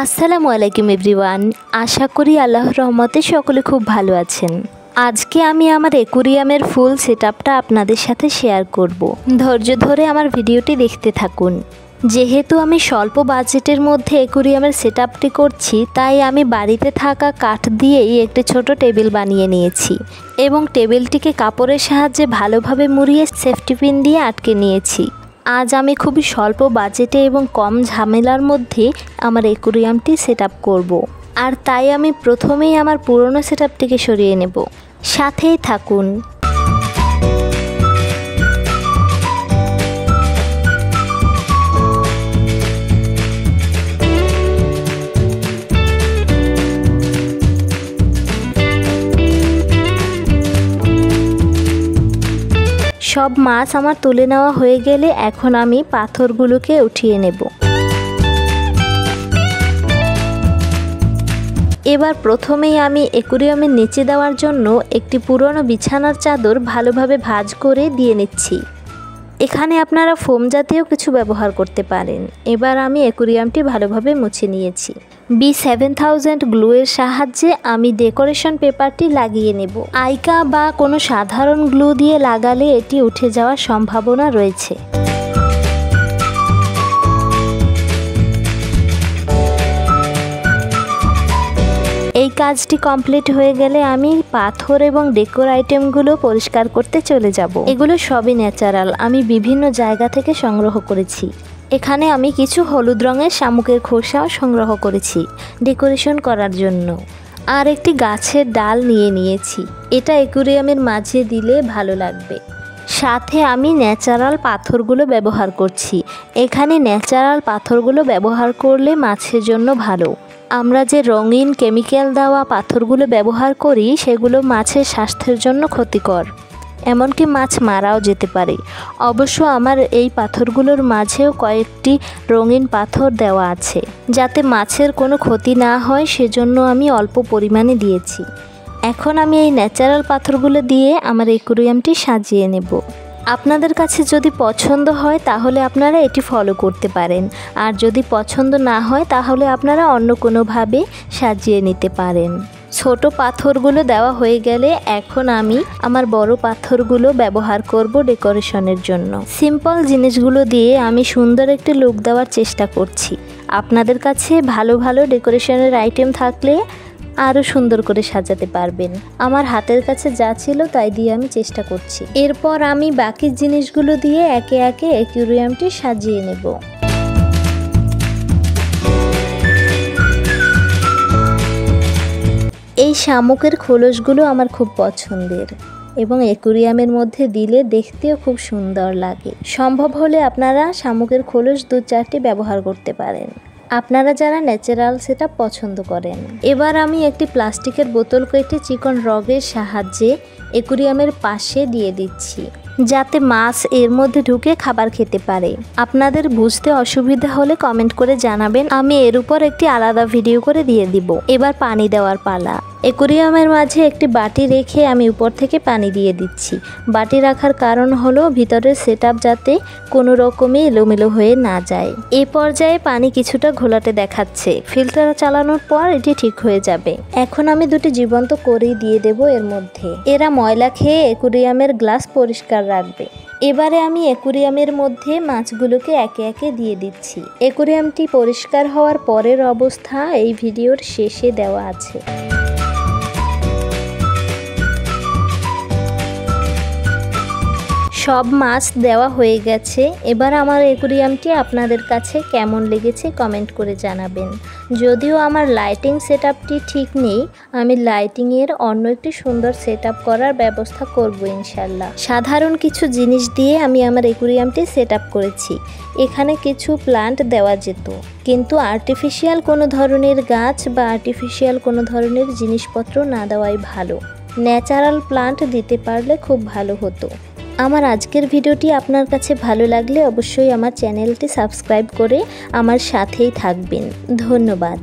আসসালামু আলাইকুম এভরিওয়ান। আশা করি আল্লাহর রহমতে সকলে খুব ভালো আছেন। আজকে আমি আমার অ্যাকুরিয়ামের ফুল সেটআপটা আপনাদের সাথে শেয়ার করব। ধৈর্য ধরে আমার ভিডিওটি দেখতে থাকুন। যেহেতু আমি স্বল্প বাজেটের মধ্যে অ্যাকুরিয়ামের সেটআপটি করছি, তাই আমি বাড়িতে থাকা কাঠ দিয়েই একটি ছোট টেবিল বানিয়ে নিয়েছি এবং টেবিলটিকে কাপড়ের সাহায্যে ভালোভাবে মুড়িয়ে সেফটি পিন দিয়ে আটকে নিয়েছি। আজ আমি খুবই স্বল্প বাজেটে এবং কম ঝামেলার মধ্যে আমার অ্যাকুরিয়ামটি সেটআপ করব। আর তাই আমি প্রথমেই আমার পুরনো সেটআপটিকে সরিয়ে নেব। সাথেই থাকুন। সব মাছ আমার তুলে নেওয়া হয়ে গেলে এখন আমি পাথরগুলোকে উঠিয়ে নেব। এবার প্রথমেই আমি অ্যাকুরিয়ামের নিচে দেওয়ার জন্য একটি পুরনো বিছানার চাদর ভালোভাবে ভাঁজ করে দিয়ে নিচ্ছি। এখানে আপনারা ফোম জাতীয় কিছু ব্যবহার করতে পারেন। এবার আমি অ্যাকুরিয়ামটি ভালোভাবে মুছে নিয়েছি। B7000 গ্লুয়ের সাহায্যে আমি ডেকোরেশন পেপারটি লাগিয়ে নেব। আইকা বা কোনো সাধারণ গ্লু দিয়ে লাগালে এটি উঠে যাওয়ার সম্ভাবনা রয়েছে। এই কাজটি কমপ্লিট হয়ে গেলে আমি পাথর এবং ডেকোর আইটেমগুলো পরিষ্কার করতে চলে যাব। এগুলো সবই ন্যাচারাল, আমি বিভিন্ন জায়গা থেকে সংগ্রহ করেছি। এখানে আমি কিছু হলুদ রঙের শামুকের খোসাও সংগ্রহ করেছি ডেকোরেশন করার জন্য। আর একটি গাছের ডাল নিয়ে নিয়েছি, এটা অ্যাকুরিয়ামের মাঝে দিলে ভালো লাগবে। সাথে আমি ন্যাচারাল পাথরগুলো ব্যবহার করছি। এখানে ন্যাচারাল পাথরগুলো ব্যবহার করলে মাছের জন্য ভালো। আমরা যে রঙিন কেমিক্যাল দেওয়া পাথরগুলো ব্যবহার করি সেগুলো মাছের স্বাস্থ্যের জন্য ক্ষতিকর, এমনকি মাছ মারাও যেতে পারে। অবশ্য আমার এই পাথরগুলোর মাঝেও কয়েকটি রঙিন পাথর দেওয়া আছে, যাতে মাছের কোনো ক্ষতি না হয় সেজন্য আমি অল্প পরিমাণে দিয়েছি। এখন আমি এই ন্যাচারাল পাথরগুলো দিয়ে আমার অ্যাকুরিয়ামটি সাজিয়ে নেব। আপনাদের কাছে যদি পছন্দ হয় তাহলে আপনারা এটি ফলো করতে পারেন, আর যদি পছন্দ না হয় তাহলে আপনারা অন্য কোনোভাবে সাজিয়ে নিতে পারেন। ছোট পাথরগুলো দেওয়া হয়ে গেলে এখন আমি আমার বড় পাথরগুলো ব্যবহার করব ডেকোরেশনের জন্য। সিম্পল জিনিসগুলো দিয়ে আমি সুন্দর একটি লুক দেওয়ার চেষ্টা করছি। আপনাদের কাছে ভালো ভালো ডেকোরেশনের আইটেম থাকলে আরও সুন্দর করে সাজাতে পারবেন। আমার হাতের কাছে যা ছিল তাই দিয়ে আমি চেষ্টা করছি। এরপর আমি বাকি জিনিসগুলো দিয়ে একে একে অ্যাকুরিয়ামটি সাজিয়ে নেব। এই শামুকের খোলসগুলো আমার খুব পছন্দের এবং অ্যাকুরিয়ামের মধ্যে দিলে দেখতেও খুব সুন্দর লাগে। সম্ভব হলে আপনারা শামুকের খোলস 2-4টি ব্যবহার করতে পারেন, আপনারা যারা ন্যাচারাল সেটআপ পছন্দ করেন। এবার আমি একটি প্লাস্টিকের বোতল কেটে চিকন রগের সাহায্যে অ্যাকুরিয়ামের পাশে দিয়ে দিচ্ছি, যাতে মাছ এর মধ্যে ঢুকে খাবার খেতে পারে। আপনাদের বুঝতে অসুবিধা হলে কমেন্ট করে জানাবেন, আমি এর উপর একটি আলাদা ভিডিও করে দিয়ে দিব। এবার পানি দেওয়ার পালা। অ্যাকুরিয়ামের মাঝে একটি বাটি রেখে আমি উপর থেকে পানি দিয়ে দিচ্ছি। বাটি রাখার কারণ হলো ভিতরের সেটআপ যাতে কোনো রকমে এলোমেলো হয়ে না যায়। এই পর্যায়ে পানি কিছুটা ঘোলাটে দেখাচ্ছে, ফিল্টার চালানোর পর এটি ঠিক হয়ে যাবে। এখন আমি দুটি জীবন্ত কড়ি দিয়ে দেব এর মধ্যে। এরা ময়লা খেয়ে অ্যাকুরিয়ামের গ্লাস পরিষ্কার রাখবে। এবারে আমি অ্যাকুরিয়ামের মধ্যে মাছগুলোকে একে একে দিয়ে দিচ্ছি। অ্যাকুরিয়ামটি পরিষ্কার হওয়ার পরের অবস্থা এই ভিডিওর শেষে দেওয়া আছে। সব মাছ দেওয়া হয়ে গেছে। এবার আমার অ্যাকুরিয়ামটি আপনাদের কাছে কেমন লেগেছে কমেন্ট করে জানাবেন। যদিও আমার লাইটিং সেটআপটি ঠিক নেই, আমি লাইটিংয়ের অন্য একটি সুন্দর সেটআপ করার ব্যবস্থা করব ইনশাল্লাহ। সাধারণ কিছু জিনিস দিয়ে আমি আমার অ্যাকুরিয়ামটি সেটআপ করেছি। এখানে কিছু প্লান্ট দেওয়া যেত, কিন্তু আর্টিফিশিয়াল কোনো ধরনের গাছ বা আর্টিফিশিয়াল কোনো ধরনের জিনিসপত্র না দেওয়াই ভালো। ন্যাচারাল প্লান্ট দিতে পারলে খুব ভালো হতো। আমার আজকের ভিডিওটি আপনার কাছে ভালো লাগলে অবশ্যই আমার চ্যানেলটি সাবস্ক্রাইব করে আমার সাথেই থাকবেন। ধন্যবাদ।